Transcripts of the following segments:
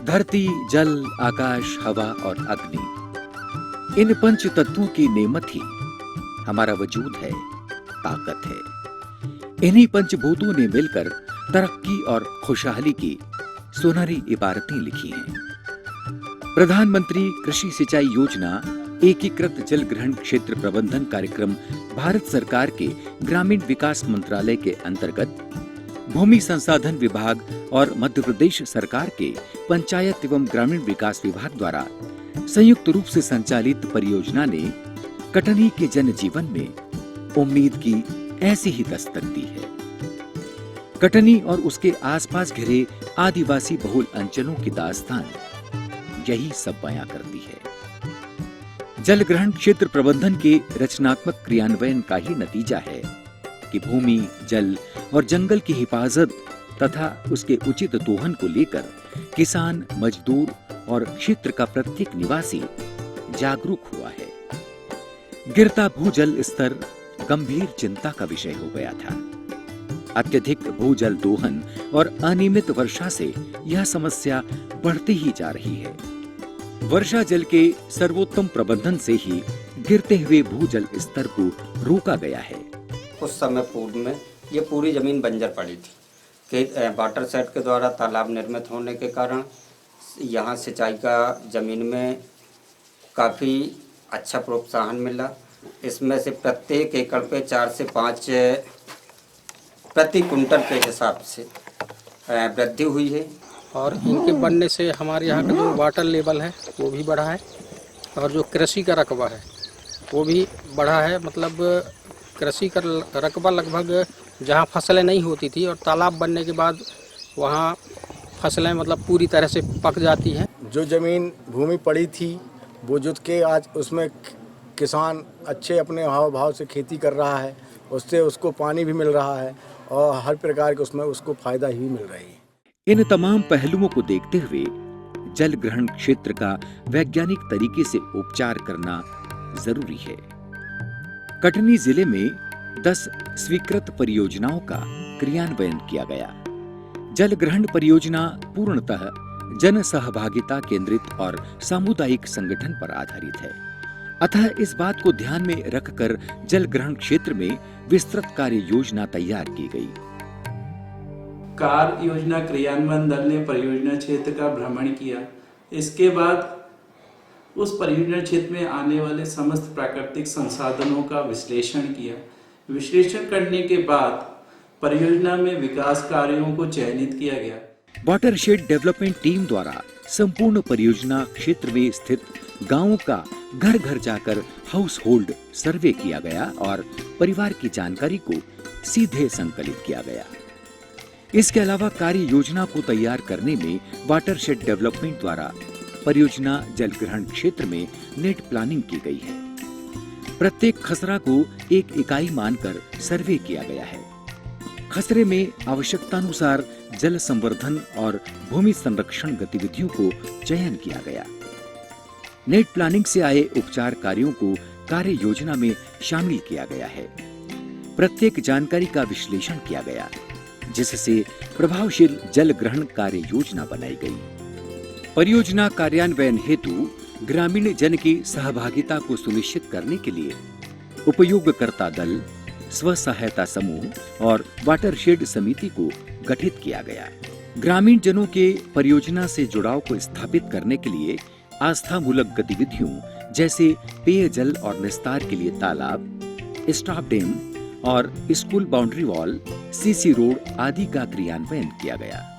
धरती, जल, आकाश, हवा और अग्नि, इन पंच तत्वों की नेमत ही हमारा वजूद है, ताकत है। इन्हीं पंचभूतों ने मिलकर तरक्की और खुशहाली की सुनहरी इबारतें लिखी हैं। प्रधानमंत्री कृषि सिंचाई योजना एकीकृत जल ग्रहण क्षेत्र प्रबंधन कार्यक्रम भारत सरकार के ग्रामीण विकास मंत्रालय के अंतर्गत भूमि संसाधन विभाग और मध्य प्रदेश सरकार के पंचायत एवं ग्रामीण विकास विभाग द्वारा संयुक्त रूप से संचालित परियोजना ने कटनी के जनजीवन में उम्मीद की ऐसी ही दस्तक दी है। कटनी और उसके आसपास घिरे आदिवासी बहुल अंचलों की दास्तान यही सब बयां करती है। जल ग्रहण क्षेत्र प्रबंधन के रचनात्मक क्रियान्वयन का ही नतीजा है कि भूमि, जल और जंगल की हिफाजत तथा उसके उचित दोहन को लेकर किसान, मजदूर और क्षेत्र का प्रत्येक निवासी जागरूक हुआ है। गिरता भूजल स्तर गंभीर चिंता का विषय हो गया था। अत्यधिक भूजल दोहन और अनियमित वर्षा से यह समस्या बढ़ती ही जा रही है। वर्षा जल के सर्वोत्तम प्रबंधन से ही गिरते हुए भूजल स्तर को रोका गया है। उस समय पूर्व में ये पूरी जमीन बंजर पड़ी थी कि वाटर सेट के द्वारा तालाब निर्मित होने के कारण यहाँ सिंचाई का जमीन में काफ़ी अच्छा प्रोत्साहन मिला। इसमें से प्रत्येक एकड़ पे 4 से 5 प्रति कुंटल के हिसाब से वृद्धि हुई है। और इनके बनने से हमारे यहाँ का जो वाटर लेवल है वो भी बढ़ा है और जो कृषि का रकबा है वो भी बढ़ा है। मतलब कृषि का रकबा लगभग जहाँ फसलें नहीं होती थी और तालाब बनने के बाद वहाँ फसलें मतलब पूरी तरह से पक जाती हैं। जो ज़मीन भूमि पड़ी थी वो जुत के आज उसमें किसान अच्छे अपने हाव भाव से खेती कर रहा है, उससे उसको पानी भी मिल रहा है और हर प्रकार के उसमें उसको फायदा ही मिल रही है। इन तमाम पहलुओं को देखते हुए जल ग्रहण क्षेत्र का वैज्ञानिक तरीके से उपचार करना जरूरी है। कटनी जिले में 10 स्वीकृत परियोजनाओं का क्रियान्वयन किया गया। जल ग्रहण परियोजना पूर्णतः जन सहभागिता केंद्रित और सामुदायिक संगठन पर आधारित है। अतः इस बात को ध्यान में रखकर जल ग्रहण क्षेत्र में विस्तृत कार्य योजना तैयार की गई। कार्य योजना क्रियान्वयन दल ने परियोजना क्षेत्र का भ्रमण किया। इसके बाद उस परियोजना क्षेत्र में आने वाले समस्त प्राकृतिक संसाधनों का विश्लेषण किया। विश्लेषण करने के बाद परियोजना में विकास कार्यों को चयनित किया गया। वाटरशेड डेवलपमेंट टीम द्वारा संपूर्ण परियोजना क्षेत्र में स्थित गांवों का घर घर जाकर हाउस होल्ड सर्वे किया गया और परिवार की जानकारी को सीधे संकलित किया गया। इसके अलावा कार्य योजना को तैयार करने में वाटरशेड डेवलपमेंट द्वारा परियोजना जल ग्रहण क्षेत्र में नेट प्लानिंग की गई है। प्रत्येक खसरा को एक इकाई मानकर सर्वे किया गया है। खसरे में आवश्यकतानुसार जल संवर्धन और भूमि संरक्षण गतिविधियों को चयन किया गया। नेट प्लानिंग से आए उपचार कार्यों को कार्य योजना में शामिल किया गया है। प्रत्येक जानकारी का विश्लेषण किया गया, जिससे प्रभावशील जल ग्रहण कार्य योजना बनाई गई। परियोजना कार्यान्वयन हेतु ग्रामीण जन की सहभागिता को सुनिश्चित करने के लिए उपयोगकर्ता दल, स्व सहायता समूह और वाटरशेड समिति को गठित किया गया। ग्रामीण जनों के परियोजना से जुड़ाव को स्थापित करने के लिए आस्थामूलक गतिविधियों जैसे पेयजल और निस्तार के लिए तालाब, स्टॉप डैम और school boundary wall, CC road आदि का क्रियान्वयन किया गया।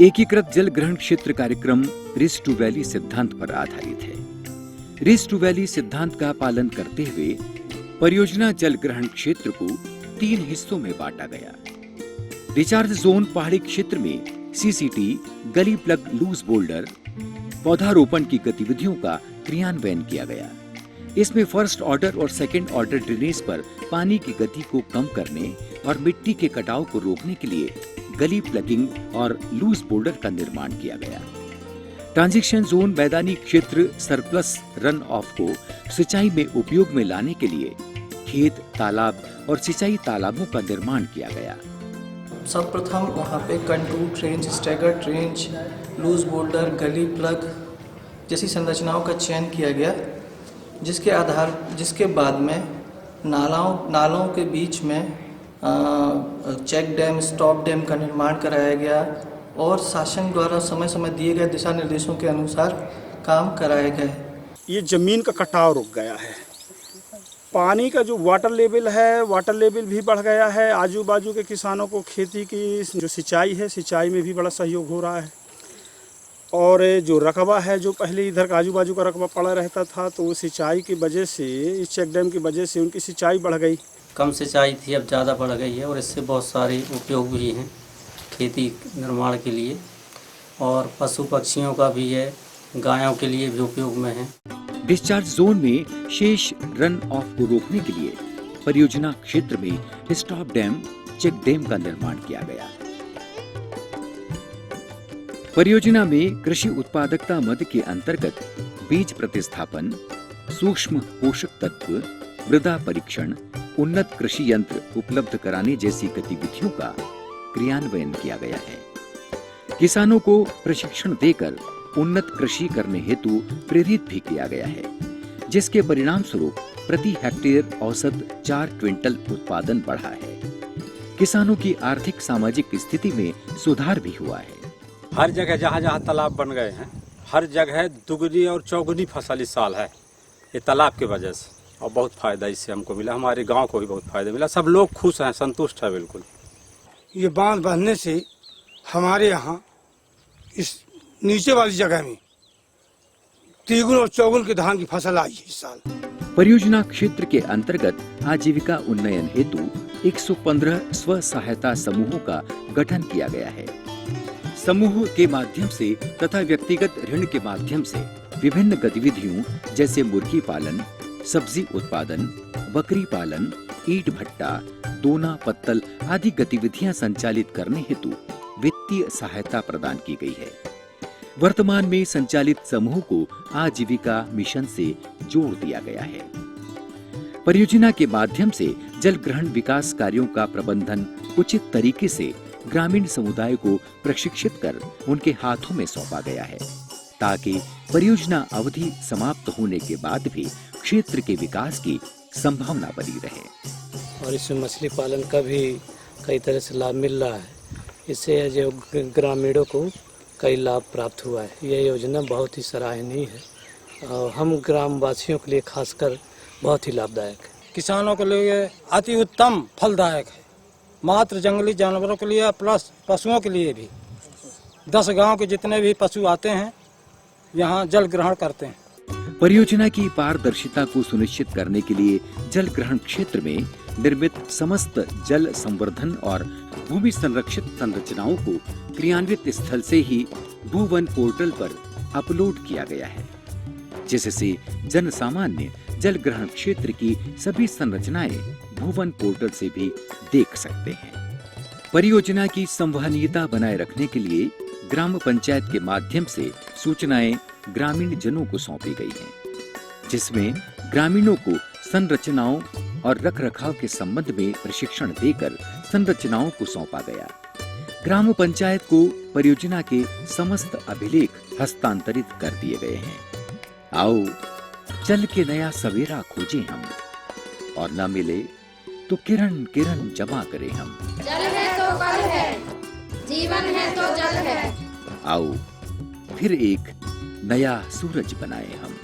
एकीकृत जल ग्रहण क्षेत्र कार्यक्रम रिस टू वैली सिद्धांत पर आधारित है। रिस टू वैली सिद्धांत का पालन करते हुए परियोजना जल ग्रहण क्षेत्र को 3 हिस्सों में बांटा गया। रिचार्ज जोन पहाड़ी क्षेत्र में CCT, gully plug loose boulder, पौधारोपण की गतिविधियों का क्रियान्वयन किया गया। इसमें फर्स्ट ऑर्डर और सेकंड ऑर्डर ड्रेनेज पर पानी की गति को कम करने और मिट्टी के कटाव को रोकने के लिए गली प्लगिंग और लूज बोल्डर का निर्माण किया गया। ट्रांजिशन जोन मैदानी क्षेत्र सरप्लस रन ऑफ को सिंचाई में उपयोग में लाने के लिए खेत, तालाब और सिंचाई तालाबों का निर्माण किया गया। सर्वप्रथम वहाँ पे contour trench, staggered trench, loose boulder, gully plug जैसी संरचनाओं का चयन किया गया, जिसके बाद में नालों के बीच में चेक डैम, स्टॉप डैम का निर्माण कराया गया और शासन द्वारा समय समय दिए गए दिशा निर्देशों के अनुसार काम कराए गए। ये ज़मीन का कटाव रुक गया है, पानी का जो वाटर लेवल है, वाटर लेवल भी बढ़ गया है। आजू बाजू के किसानों को खेती की जो सिंचाई है, सिंचाई में भी बड़ा सहयोग हो रहा है। और जो रकबा है, जो पहले इधर आजू बाजू का रकबा पड़ा रहता था, तो वो सिंचाई की वजह से, इस चेक डैम की वजह से उनकी सिंचाई बढ़ गई। कम सिंचाई थी, अब ज़्यादा बढ़ गई है और इससे बहुत सारे उपयोग भी हैं खेती निर्माण के लिए, और पशु पक्षियों का भी है, गायों के लिए भी उपयोग में है। डिस्चार्ज जोन में शेष रन ऑफ को रोकने के लिए परियोजना क्षेत्र में स्टॉप डैम, चेक डैम का निर्माण किया गया। परियोजना में कृषि उत्पादकता मद के अंतर्गत बीज प्रतिस्थापन, सूक्ष्म पोषक तत्व, मृदा परीक्षण, उन्नत कृषि यंत्र उपलब्ध कराने जैसी गतिविधियों का क्रियान्वयन किया गया है। किसानों को प्रशिक्षण देकर उन्नत कृषि करने हेतु प्रेरित भी किया गया है, जिसके परिणाम स्वरूप प्रति हेक्टेयर औसत 4 क्विंटल उत्पादन बढ़ा है। किसानों की आर्थिक सामाजिक स्थिति में सुधार भी हुआ है। हर जगह जहाँ जहाँ तालाब बन गए हैं, हर जगह दुगनी और चौगुनी फसल इस साल है ये तालाब की वजह से, और बहुत फ़ायदा इससे हमको मिला, हमारे गांव को भी बहुत फ़ायदा मिला। सब लोग खुश हैं, संतुष्ट है बिल्कुल। ये बांध बनने से हमारे यहाँ इस नीचे वाली जगह में तिगुन और चौगुन की धान की फसल आई है इस साल। परियोजना क्षेत्र के अंतर्गत आजीविका उन्नयन हेतु 115 स्व सहायता समूहों का गठन किया गया है। समूह के माध्यम से तथा व्यक्तिगत ऋण के माध्यम से विभिन्न गतिविधियों जैसे मुर्गी पालन, सब्जी उत्पादन, बकरी पालन, ईंट भट्टा, दोना पत्तल आदि गतिविधियां संचालित करने हेतु वित्तीय सहायता प्रदान की गई है। वर्तमान में संचालित समूह को आजीविका मिशन से जोड़ दिया गया है। परियोजना के माध्यम से जल ग्रहण विकास कार्यों का प्रबंधन उचित तरीके से ग्रामीण समुदाय को प्रशिक्षित कर उनके हाथों में सौंपा गया है, ताकि परियोजना अवधि समाप्त होने के बाद भी क्षेत्र के विकास की संभावना बनी रहे। और इसमें मछली पालन का भी कई तरह से लाभ मिल रहा है। इससे जो ग्रामीणों को कई लाभ प्राप्त हुआ है। यह योजना बहुत ही सराहनीय है और हम ग्रामवासियों के लिए खासकर बहुत ही लाभदायक है। किसानों के लिए अति उत्तम फलदायक है, मात्र जंगली जानवरों के लिए प्लस पशुओं के लिए भी। 10 गांव के जितने भी पशु आते हैं यहाँ जल ग्रहण करते हैं। परियोजना की पारदर्शिता को सुनिश्चित करने के लिए जल ग्रहण क्षेत्र में निर्मित समस्त जल संवर्धन और भूमि संरक्षित संरचनाओं को क्रियान्वित स्थल से ही भूवन पोर्टल पर अपलोड किया गया है, जिससे जन सामान्य जल ग्रहण क्षेत्र की सभी संरचनाएं भूवन पोर्टल से भी देख सकते हैं। परियोजना की संवहनीयता बनाए रखने के लिए ग्राम पंचायत के माध्यम से सूचनाएं ग्रामीण जनों को सौंपी गई हैं, जिसमें ग्रामीणों को संरचनाओं और रखरखाव के संबंध में प्रशिक्षण देकर संरचनाओं को सौंपा गया। ग्राम पंचायत को परियोजना के समस्त अभिलेख हस्तांतरित कर दिए गए हैं। आओ चल के नया सवेरा खोजें हम, और न मिले तो किरण किरण जमा करें हम। जल है तो कल है, जीवन है तो जल है। आओ फिर एक नया सूरज बनाए हम।